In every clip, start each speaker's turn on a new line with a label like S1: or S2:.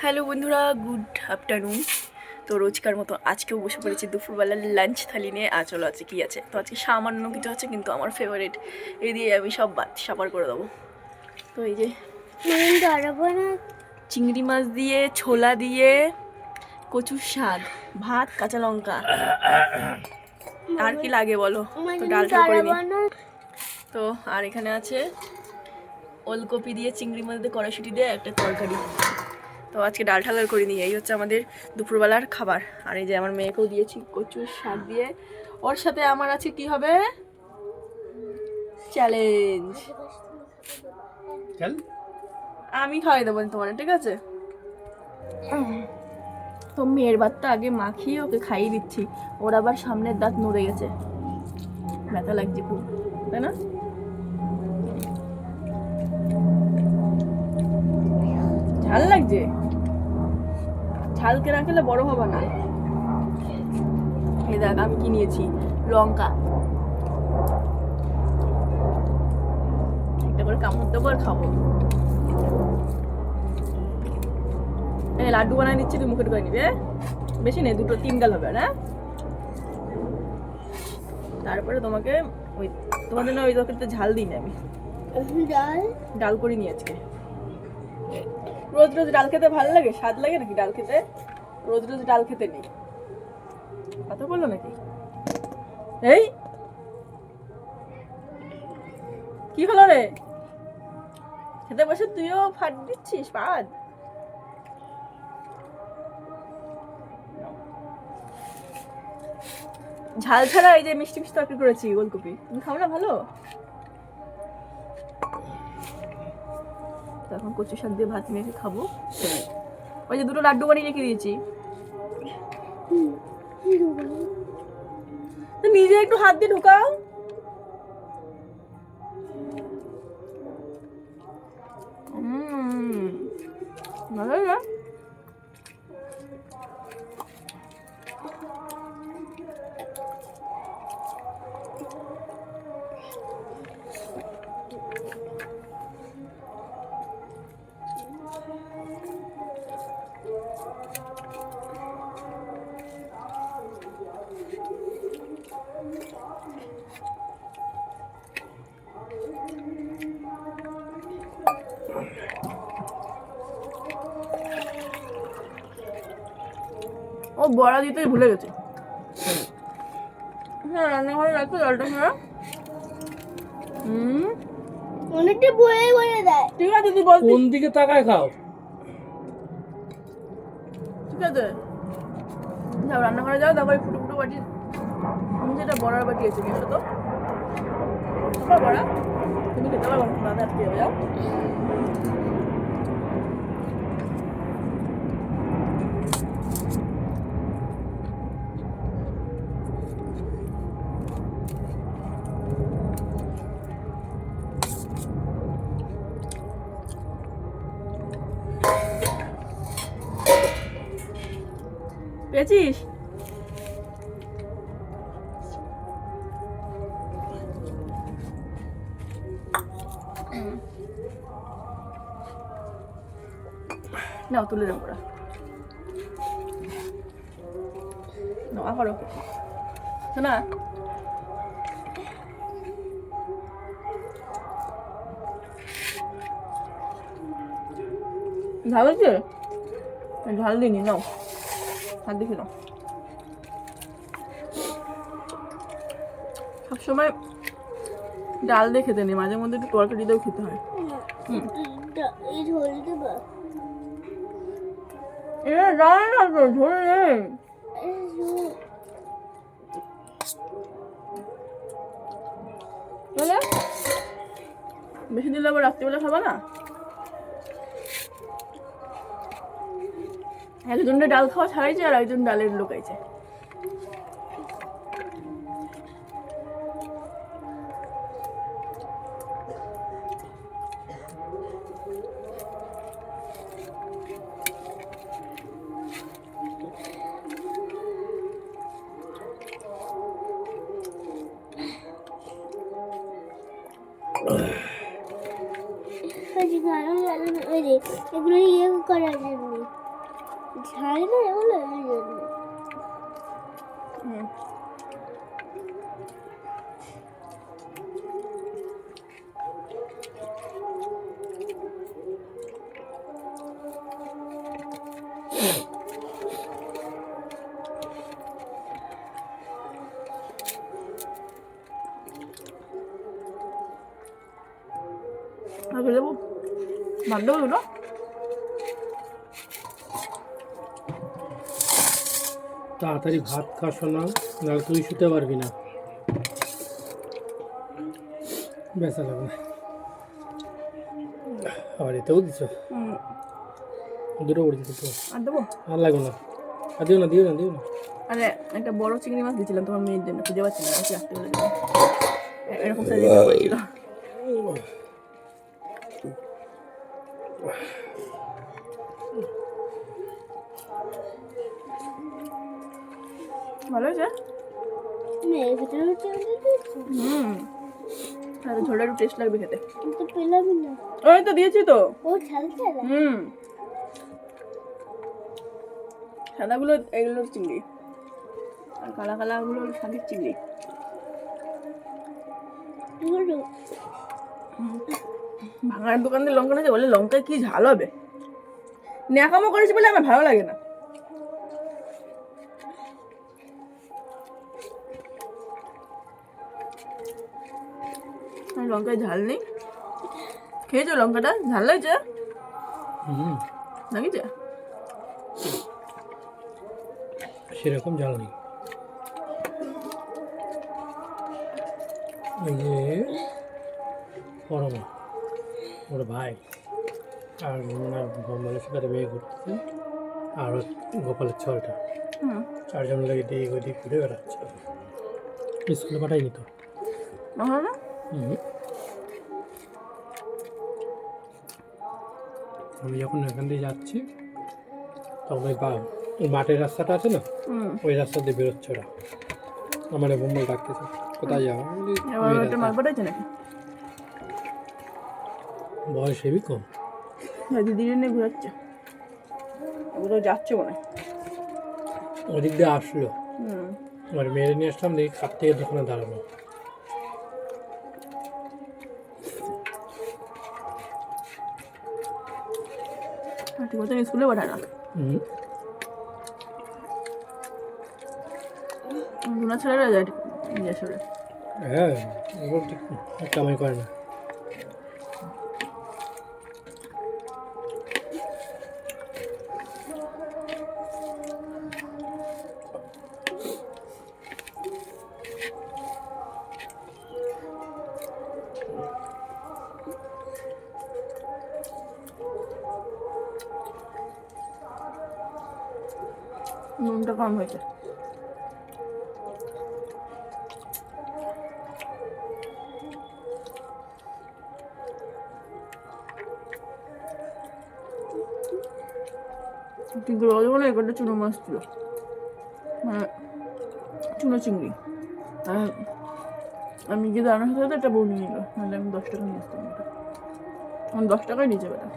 S1: Hello বন্ধুরা, good afternoon. তো রোজকার মতো আজকেও বসে পড়েছি দুপুরবেলার লাঞ্চ থালি নিয়ে। চলো আছে কি আছে, তো আজকে সামান্য কিছু আছে কিন্তু আমার ফেভারিট, এই দিয়ে আমি সব বাদ সাপার করে দেবো। তো এই যে চিংড়ি মাছ দিয়ে, ছোলা দিয়ে, কচুর শাক, ভাত, কাঁচা লঙ্কা, আর কি লাগে বলো। তো ডালটা করে নিই। তো আর এখানে আছে ওলকপি দিয়ে, চিংড়ি মাছ দিয়ে, কড়াইশুঁটি দিয়ে একটা তরকারি। তো আজকে ডাল ঠালার করে নিই, এই হচ্ছে আমাদের দুপুরবেলার খাবার। আর এই যে আমার মেয়েকেও দিয়েছি কচুর শাক দিয়ে। ওর সাথে আমার আছে কি হবে, চ্যালেঞ্জ। আমি খাওয়াই দেবো তোমার, ঠিক আছে? তো মেয়ের ভাতটা আগে মাখিয়ে ওকে খাইয়ে দিচ্ছি। ওর আবার সামনের দাঁত নড়ে গেছে, ব্যথা লাগছে খুব, তাই না? ঝাল লাগছে, ঝালকে না খেলে বড় হবে না। এই দেখ আমি কি নিয়েছি, লঙ্কা একটা করে কামড় দেবো আর খাবো। লাড্ডু বানাই দিচ্ছি, তুই মুখে ঢুকে নিবি। বেশি নেই, দুটো তিন গাল হবে না। তারপরে তোমাকে ওই তোমাদের না ওই তরকারিতে ঝাল দিই না আমি, ডাল করে নিই আজকে। রোজ রোজ ডাল খেতে ভালো লাগে, স্বাদ লাগে নাকি ডাল খেতে? রোজ রোজ ডাল খেতে নেই, কথা বললো নাকি? এই কি হলো রে, খেতে বসে তুইও ফাট দিচ্ছিস পাদ। ঝাল ছাড়া এই যে মিষ্টি মিষ্টি তরকারি করেছি ওলকপি, তুমি খাও না ভালো? এখন কচু শাক দিয়ে ভাত মেখে খাবো। ওই যে দুটো লাড্ডু বানিয়ে রেখে দিয়েছি, নিজে একটু হাত দিয়ে ঢুকাও। ভালো না? ও বড়া দিতে ভুলে গেছে। হ্যাঁ, রান্নাঘরে রাখো জলটা। হ্যাঁ,
S2: অনেকটা বয়ে বয়ে দেয়।
S1: ঠিক আছে, তুই বল
S3: কোন দিকে তাকায় খাও।
S1: ঠিক আছে, যাও রান্নাঘরে যাও, তারপরে ফুটো ফুটো বাটি, তুমি যেটা বড়ার বাটি আছে নিয়ে এসো তো। বড়া তুমি খেতে পারবো না, দাদা আজকে যাও। পেয়েছিস? নাও তুলে দেবো ওরা, নাও আবার ওকে শোনা। ঝাল হচ্ছে? ঝাল দিইনি, নাও হাত দেখে নাও। সবসময় ডাল দিয়ে খেতে নেই, মাঝে মধ্যে একটু তরকারি দিয়েও খেতে হয়। এটা ডাল না তো, ঝোল নেই। বেশি দিলে আবার রাত্রিবেলা খাবা না। একজনের ডাল খাওয়া ছাড়াইছে আর একজন ডালের লোকাইছে।
S2: এগুলো ইয়ে করার জন্য ঝাল না এগুলো এই জন্য।
S1: হুম। আগে দেবো ভাত দেবো দুটো
S3: তাড়াতাড়ি ভাত খা শোনা, নাহলে তুই শুতে পারবি না। বেসা লাগবে আবার এতেও দিছ, দুটো করে দিত তো
S1: আর দেবো
S3: আর লাগবে না। আর দিও না দিও না দিও না।
S1: আরে একটা বড় চিংড়ি মাছ দিয়েছিলাম তোমার মেয়ের জন্য, খুঁজে পাচ্ছি না রাখতে বলে দিলাম। এরকম সাইজের করেছিল। ভালো হয়েছে।
S2: মেয়ের ভিতরে হচ্ছে আমাদের দিয়েছি।
S1: তাহলে ঝোলটা একটু টেস্ট লাগবে খেতে।
S2: আমি তো পেলামই না।
S1: ওই তো দিয়েছি তো।
S2: ও ঝাল ঝাল।
S1: সাদাগুলো এগুলোর চিংড়ি, আর কালা কালাগুলো শাকের চিংড়ি। ভাঙার দোকান থেকে লঙ্কা নিয়েছে, বলে লঙ্কায় কি ঝাল হবে। ন্যাকামো করেছি বলে আমার ভালো লাগে না। লঙ্কায় ঝাল নেই। খেয়েছো লঙ্কাটা? ঝাল লাগছে? লাগিয়েছে?
S3: সেরকম ঝাল নেই। এই যে পরমা ওর ভাই আর মানুষের সাথে মেয়ে ঘুরতেছে, আর গোপালের ছলটা, চারজন লাগে দিয়ে ওদিক ঘুরে বেড়াচ্ছে। স্কুলে পাঠাইনি তো। আমি যখন এখান দিয়ে যাচ্ছি তখন ওই মাঠের রাস্তাটা আছে না, ওই রাস্তা দিয়ে বেরোচ্ছে ওরা। আমার বোম্বল ডাকতেছে, কোথায় যাওয়া? বয়স হেবি কম,
S1: দিদি নিয়ে ঘুরাচ্ছে, ওগুলো যাচ্ছে মনে হয়।
S3: ওদিক দিয়ে আসলো, আমার মেরে নিয়ে আসলাম, দেখি খাপ থেকে দোকানে দাঁড়ানো।
S1: ঠিক মতো স্কুলে পাঠায় না। দুনা ছেলেরা যায় নিজের সরে।
S3: হ্যাঁ, ওগুলো ঠিক কামাই করে না।
S1: নুনটা কম হয়েছে। কিন্তু মনে হয় একটা চুনো মাছ ছিল, মানে চুনো চিংড়ি। আমি যদি আনার সাথে একটা বউ নিয়ে নিল, নাহলে আমি 10 টাকা নিয়ে আসতাম। এটা আমি 10 টাকায় নিচে বেটা।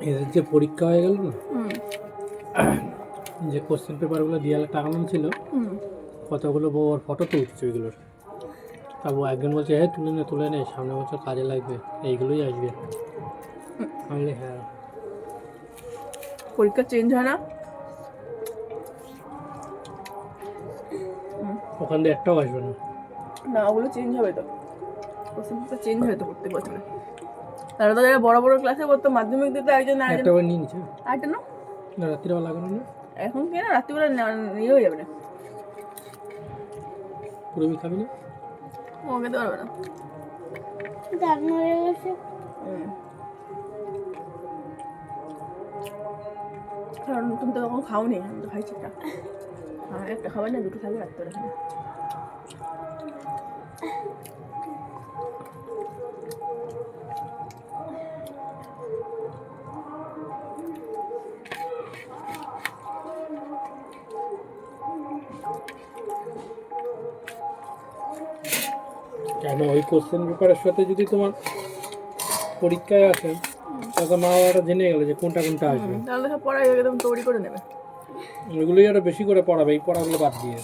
S3: এদের যে পরীক্ষা হয়ে গেল না, যে কোশ্চেন পেপারগুলো দেওয়ালে টাঙানো ছিল, কতগুলো বউর ফটো তো উঠছে ওইগুলোর। তারপর একজন বলছে হ্যাঁ তুলে নে, সামনে বছর কাজে লাগবে, এইগুলোই আসবে। আমি হ্যাঁ,
S1: পরীক্ষা চেঞ্জ হয় না,
S3: ওখান দিয়ে একটাও আসবে না।
S1: না ওগুলো চেঞ্জ হবে তো, কোশ্চেন পেপার চেঞ্জ হয় তো প্রত্যেক বছরে। তারা তো যারা বড় বড় ক্লাসে করতো মাধ্যমিক দিতে একজন
S3: একটা করে নিয়ে নিচ্ছে,
S1: আরেকটা না
S3: রাত্রিবেলা লাগানো না,
S1: এখন কি না রাত্রিবেলা নিয়ে হয়ে যাবে না,
S3: পুরোবি খাবি না,
S1: ও খেতে পারবে না।
S2: দাঁত মরে গেছে।
S1: কারণ তুমি তো তখন খাওনি, আমি তো খাইছি একটা। একটা খাবার না, দুটো থাকবে রাখতে পারে।
S3: কেন ওই কোশ্চেন পেপারের সাথে যদি তোমার পরীক্ষায় আসে তখন মা বাবাটা জেনে গেল যে কোনটা কোনটা আসবে,
S1: তাহলে সব পড়াই একদম তৈরি করে নেবে।
S3: ওইগুলোই আরো বেশি করে পড়াবে, এই পড়াগুলো বাদ দিয়ে।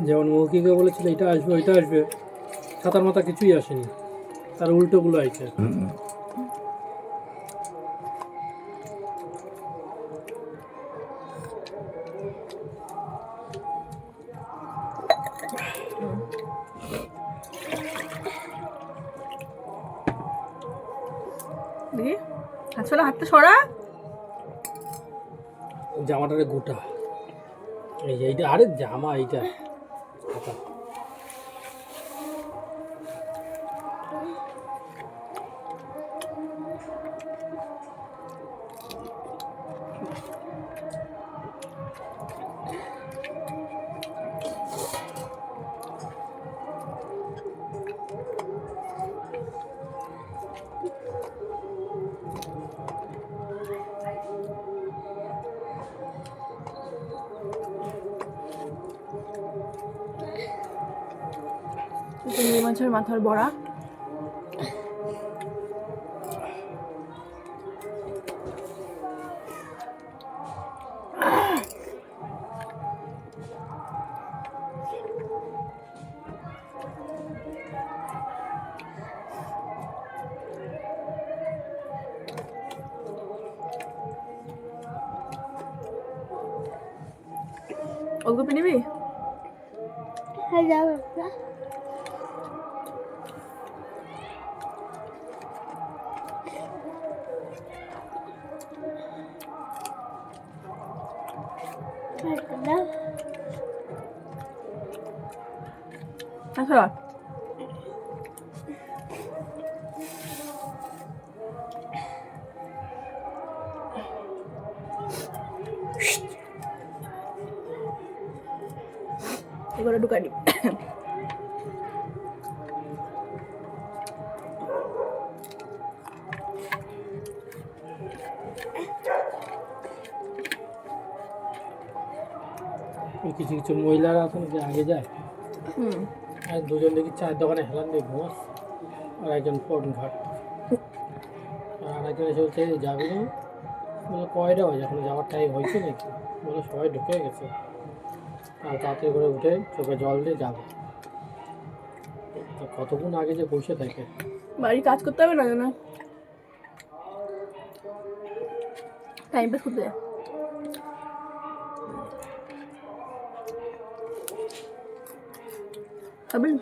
S3: যেমন মৌখিকে বলেছিল এটা আসবে ওইটা আসবে, ছাতার মাথা কিছুই আসেনি, তার উল্টোগুলো আইছে।
S1: দেখি হাত সরা, হাতটা সরা।
S3: জামাটারে গোটা, এই যে এইটা, আরে জামা এইটা ছাতা।
S1: চিংড়ি মাছের মাথার বড়া। ওলকপি নিবি?
S2: হ্যাঁ যাও একটা। একটা দাও।
S1: আচ্ছা এবারে ঢুকাই দিই।
S3: কিছু কিছু মহিলারা আছেন যে আগে যায়,
S1: হুম,
S3: আর দুজন দেখি চায়ের দোকানে হেলান দিয়ে ঘুমাস, আর একজন ফোন ঘাট, আর একজন এসে বলছে "এই যাবি না?" বলে কয়টা বাজে, এখন যাওয়ার টাইম হয়েছে নাকি? বলে সবাই ঢুকে গেছে, আর তাড়াতাড়ি করে উঠে চোখে জল দিয়ে যাবে। তো কতক্ষণ আগে যে বসে থাকে।
S1: বাড়ি কাজ করতে হবে না জানা, টাইম পাস করতে যায়। খাবেন?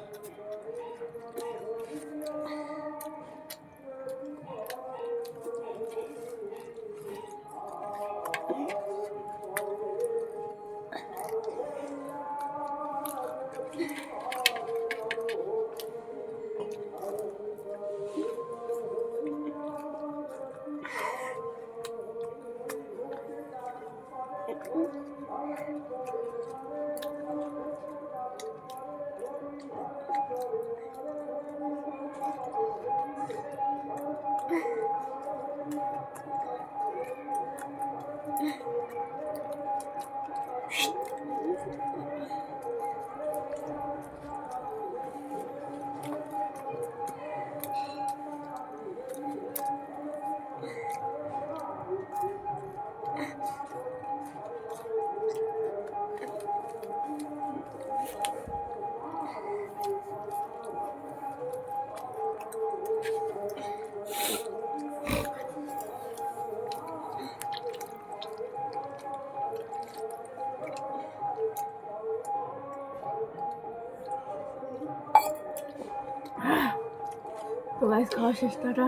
S1: তো গাইস খাওয়া শেষ, টাটা।